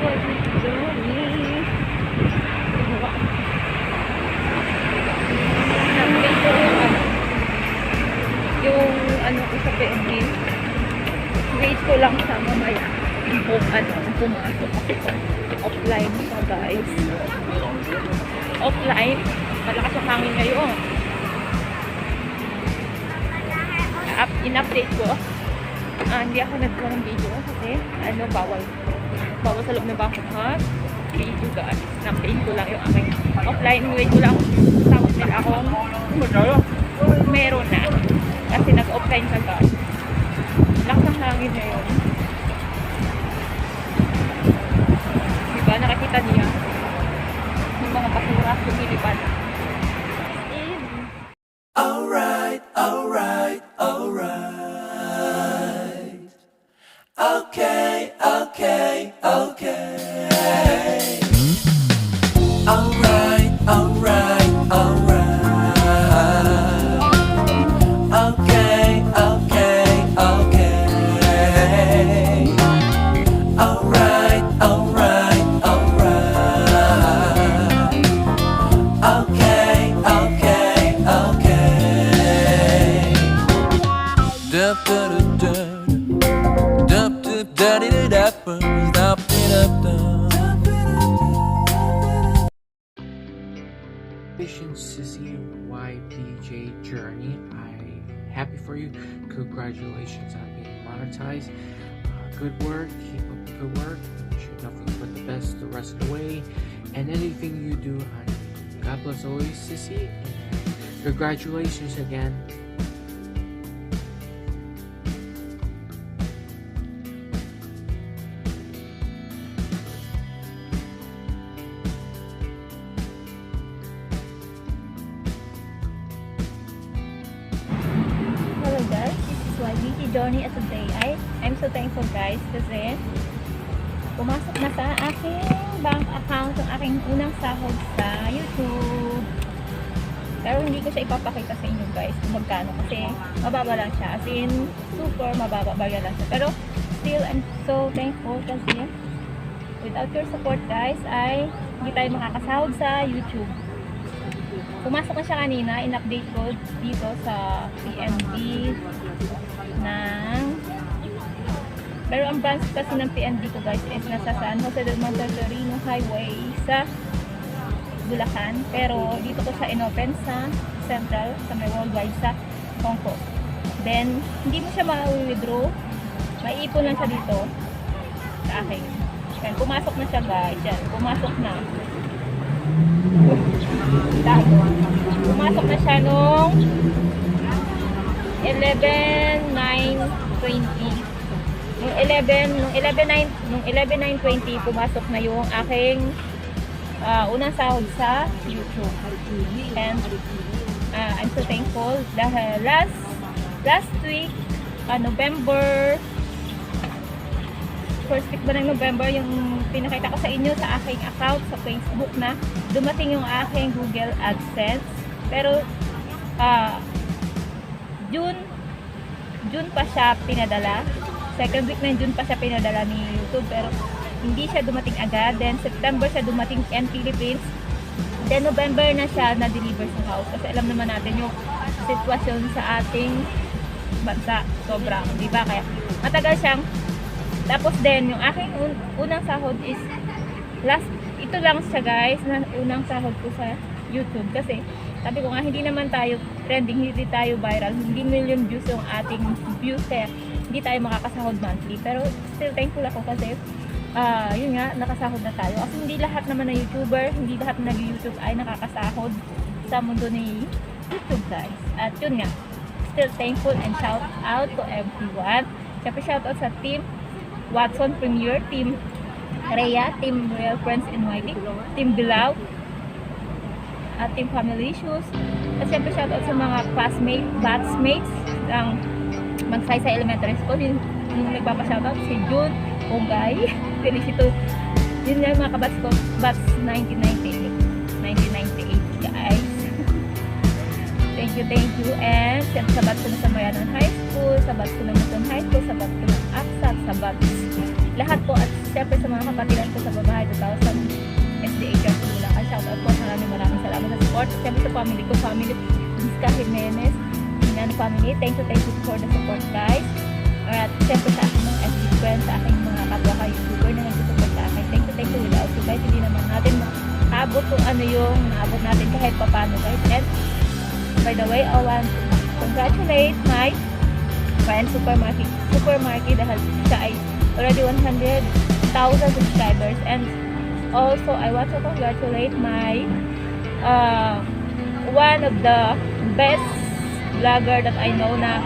was it Johnny? Update ko yung ano ko sa PNB. Wait ko lang sa mamaya kung pumasok kasi offline pa guys. Offline, malakas ang hangin ngayon. In-update ko. Hindi ako nagkaroon ng video kasi bawal sa loob ng bangko ha. Video guys. In-update ko lang yung aking offline. Wait ko lang tapos nila akong meron na. Kasi nag-offline ka guys. Lakas ang hangin ngayon. Diba? Nakikita niya yung mga basura lumilipad. Alright, alright, alright. Okay, okay, okay. Alright, alright, alright. Okay, okay, okay. Alright, alright, alright. Okay, okay, okay. Dup da da da. Dup dup da da da da. Dup da da da. Sissy YPJ journey. I'm happy for you. Congratulations on being monetized. Good work. Keep up the good work. Wish you nothing but the best the rest of the way. And anything you do, God bless always, Sissy. And congratulations again. Hello guys, this is YBT Johnny at today I'm so thankful guys kasi pumasok na sa aking bank account ang aking unang sahod sa YouTube. Pero hindi ko siya ipapakita sa inyo guys kung magkano kasi mababa lang siya. As in, super mababa lang siya. Pero still, I'm so thankful kasi without your support guys ay hindi tayo makakasahod sa YouTube. Pumasok na siya kanina, in-update ko dito sa PNB ng... Pero ang branch kasi ng PNB ko guys is nasa San Jose del Monte Torino Highway sa Bulacan. Pero dito ko siya inopen sa Central, sa may worldwide sa Hong Kong. Then, hindi mo siya ma-withdraw. May ipon lang siya dito sa akin. Yan, pumasok na siya guys. Yan, pumasok na. Pumasok na siya nung 11/9/20. Nung 11/9/20 pumasok na yung aking unang sahod sa YouTube. And I'm so thankful dahil last week November, first week ba ng November, yung pinakita ko sa inyo sa aking account sa Facebook na dumating yung aking Google AdSense. Pero June pa siya pinadala. Second week ng June pa siya pinadala ni YouTube, pero hindi siya dumating agad. Then September siya dumating in Philippines. Then November na siya na-deliver sa house. Kasi alam naman natin yung sitwasyon sa ating bansa. Sobrang, di ba? Kaya matagal siyang. Tapos din, yung aking unang sahod is ito lang siya guys, na unang sahod ko sa YouTube. Kasi sabi ko nga, hindi naman tayo trending, hindi tayo viral, hindi million views yung ating views, kaya hindi tayo makakasahod monthly. Pero still thankful ako kasi yun nga, nakasahod na tayo. Kasi hindi lahat naman na YouTuber, hindi lahat na nag-YouTube ay nakakasahod sa mundo ni YouTube guys. At yun nga, still thankful and shout out to everyone. Siyempre shout out sa team Watson Premier, Team Rhea, Team Real Friends NYT, Team Bilao, at Team Family Issues. At siyempre shoutout sa mga classmates, batchmates ng Magsaysay Elementary School. Yung nagpapashoutout si June, Ogay, Felicito. Yun nga mga kabats ko, batch 1998 guys. Thank you. And sa batch ko na sa Mayanan High School, sa batch ko na Muton High School, sa batch ko ng Aksat, sa batch lahat po. At syempre sa mga kapatiran ko sa babae, 2,000 SDHR sa Bulacan. Shoutout po, maraming salamat sa support. Syempre sa family ko, family Vizca Jimenez, Minano family, thank you for the support guys. At syempre sa aking mga FB friends, sa aking mga kapwa ka YouTuber na nagsusupport sa akin. Thank you without you guys. Hindi naman natin maabot kung ano yung naabot natin kahit papano guys. And by the way, I want to congratulate my friend Supermarket dahil siya ay already 100,000 subscribers. And also, I want to congratulate my one of the best vlogger that I know na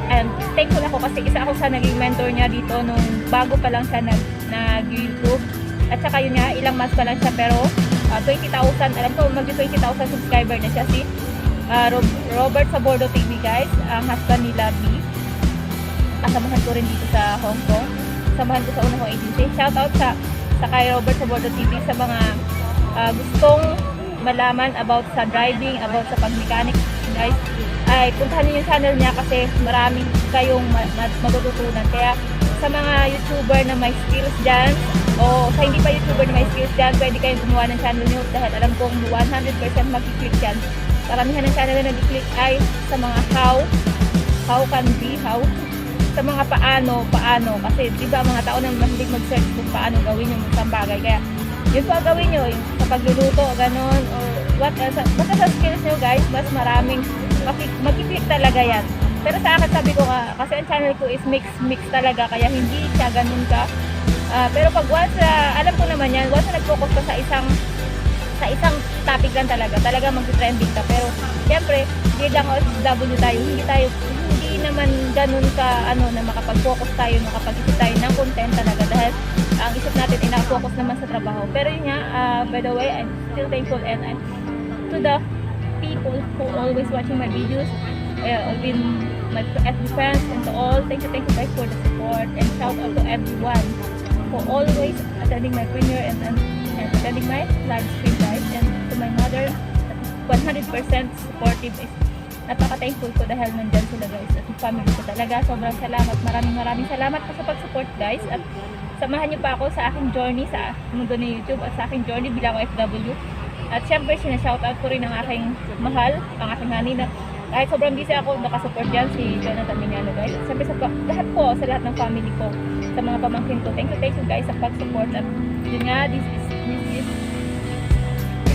and thankful ako kasi isa ako sa naging mentor niya dito nung bago pa lang siya nag-YouTube. At saka yun nga, ilang months pa lang siya pero 20,000, alam ko mag-20,000 subscriber na siya, si Robert Sabordo TV guys, ang husband ni Labi. Kasamahan ko rin dito sa Hong Kong. Samahan ko sa unang kong agency. Shoutout sa kay Robert Sabordo TV sa mga gustong malaman about sa driving, about sa pag-mechanic guys. Ay puntahan niyo yung channel niya kasi marami kayong matututunan. Kaya sa mga YouTuber na may skills dyan o sa hindi pa YouTuber na may skills dyan, pwede kayong gumawa ng channel niyo dahil alam kong 100% mag-click yan. Karamihan ng channel na nag-click ay sa mga how sa mga paano kasi di ba mga tao na mahilig mag-search kung paano gawin yung isang bagay. Kaya yun po gawin nyo, yung sa pagluluto, ganon, o what else. Basta sa skills nyo guys, mas maraming mag-click talaga yan. Pero sa akin sabi ko nga, kasi ang channel ko is mix talaga, kaya hindi siya ganun ka. Pero pag once, alam ko naman yan, once nag-focus ka sa isang topic lang talaga mag-trending ka. Pero siyempre, hindi lang OFW tayo, hindi naman ganun ka na makapag-focus tayo, makapag-isip tayo ng content talaga dahil ang isip natin ay nakafocus naman sa trabaho. Pero yun nga, by the way, I'm still thankful and I'm to the people who always watching my videos, been my FB friends and to all. Thank you guys for the support and shout out to everyone for always attending my premiere and attending my live stream guys, and to my mother 100% supportive. Napaka-thankful ko dahil nandyan sila guys at yung family ko talaga. Sobrang salamat. Maraming salamat po sa pag-support guys at samahan niyo pa ako sa aking journey sa mundo ng YouTube at sa aking journey bilang OFW. At syempre, sinashoutout ko rin ang aking mahal, ang aking honey na kahit sobrang busy ako, nakasupport dyan si Jonathan Mignano guys. At syempre sa lahat ng family ko, sa mga pamangkin ko. Thank you guys sa pag-support. At yun nga, this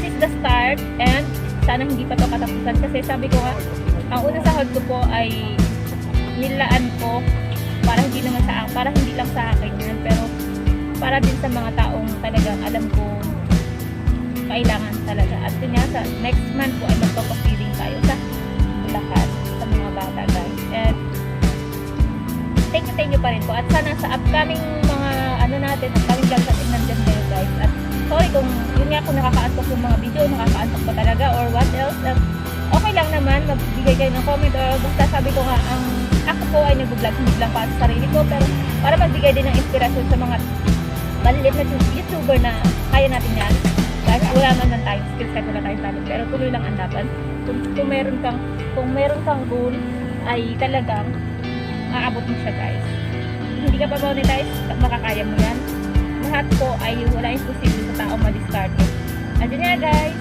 is the start and sana hindi pa to katapusan kasi sabi ko nga, ang unang sahod ko po ay nilaan ko para hindi lang sa akin yan, pero para din sa mga taong talagang alam ko kailangan talaga. At yun nga, sa next month po ay magpapapilling tayo sa Bulacan sa mga bata guys. And thank you pa rin po. At sana sa upcoming mga upcoming vlogs natin nandyan kayo guys. At sorry kung yun nga kung nakakaantok yung mga video, nakakaantok pa talaga or what else. At okay lang naman, magbigay kayo ng comment or basta sabi ko nga, ako po ay nag-vlog hindi lang para sa sarili ko, pero para magbigay din ng inspirasyon sa mga maliliit na YouTuber na kaya natin yan. Dahil wala man ng time, skills kahit wala tayong talent, pero tuloy lang ang dapat. Kung meron kang goal, ay talagang maabot mo siya guys. Hindi ka pa monetize, makakaya mo yan. Lahat po ay wala imposible sa taong ma-discarte. Andyan nga guys,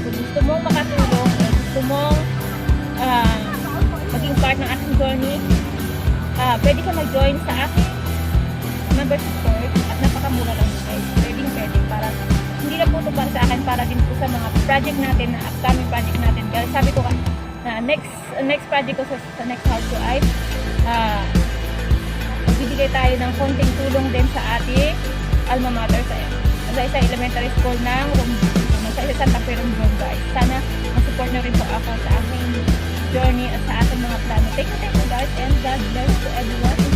kung gusto mong makatulong, o gusto mong maging part ng aking journey, pwede ka mag-join sa aking membership course at napakamura lang guys. Pwede para hindi lang po ito para sa akin, para din po sa mga project natin, na upcoming project natin. Kaya sabi ko na next project ko sa next house ko ay magbibigay tayo ng konting tulong din sa ating alma mater sa isa elementary school ng sa isa Santa Fe Romblon guys. Sana mag-support na rin po ako sa aking journey at sa ating mga plano. Thank you guys and God bless to everyone.